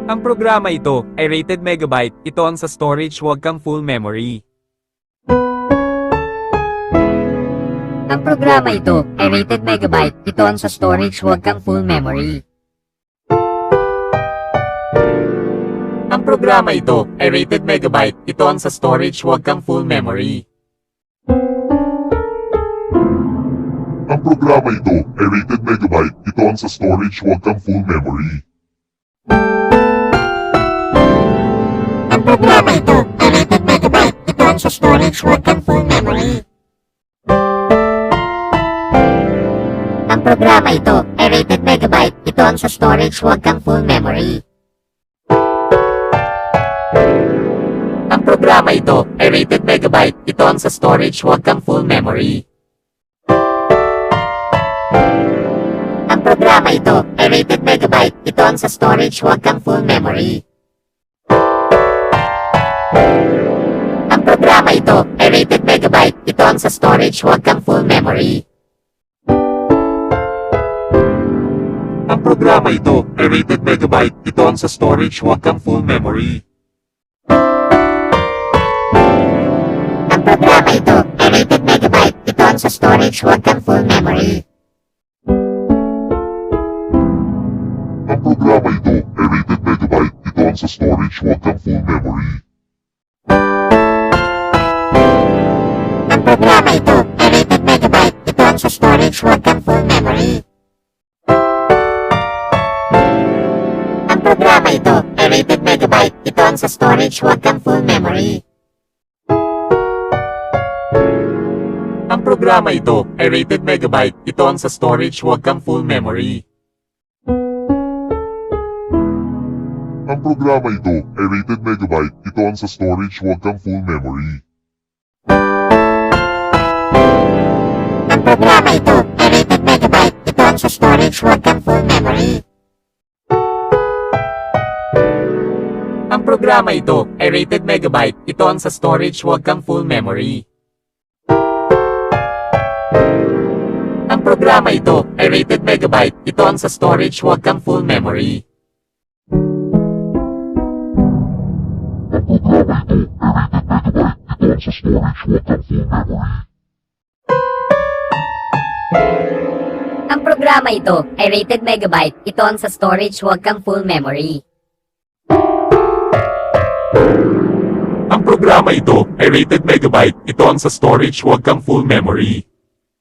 Ang programa ito ay rated megabyte, ito ang sa storage, huwag kang full memory. Ang programa ito ay rated megabyte, ito ang sa storage, huwag kang full memory. Ang programa ito ay rated megabyte, ito ang sa storage, huwag kang full memory. Ang programa ito ay rated megabyte, ito ang sa storage, huwag kang full memory. Ang programa ito ay rated megabyte, ito ang sa storage, huwag kang full memory. Ang programa ito ay rated megabyte, ito ang sa storage, huwag kang full memory. Ang programa ito ay rated megabyte, ito ang sa storage, huwag kang full memory. Ang programa ito ay rated megabyte, ito ang sa storage, huwag kang full memory. Ang programa ito ay rated megabyte, ito ang sa storage, huwag kang full memory. Ang programa ito ay rated megabyte, ito ang sa storage, huwag kang full memory. Ang programa ito ay rated megabyte, ito ang sa storage, huwag kang full memory. Ang programa ito ay rated megabyte, ito ang sa storage, huwag kang full memory. Ang programa ito ay rated megabyte, ito ang sa storage, huwag kang full memory. Ang programa ito ay rated megabyte, ito ang sa storage, huwag kang full memory. Ang programa ito ay rated megabyte, ito ang sa storage, huwag kang full memory. Ang programa ito ay rated megabyte, ito ang sa storage, huwag kang full memory. Ang programa ito ay rated megabyte, ito ang sa storage, huwag kang full memory. Ang programa ito ay rated megabyte, ito ang sa storage, huwag kang full memory. Ang programa ito ay rated megabyte, ito ang sa storage, huwag kang full memory. Ang programa ito ay rated megabyte, ito ang sa storage, huwag kang full memory. Ang programa ito ay rated megabyte, ito ang sa storage, huwag kang full memory. Ang programa ito ay rated megabyte, ito ang sa storage, huwag kang full memory.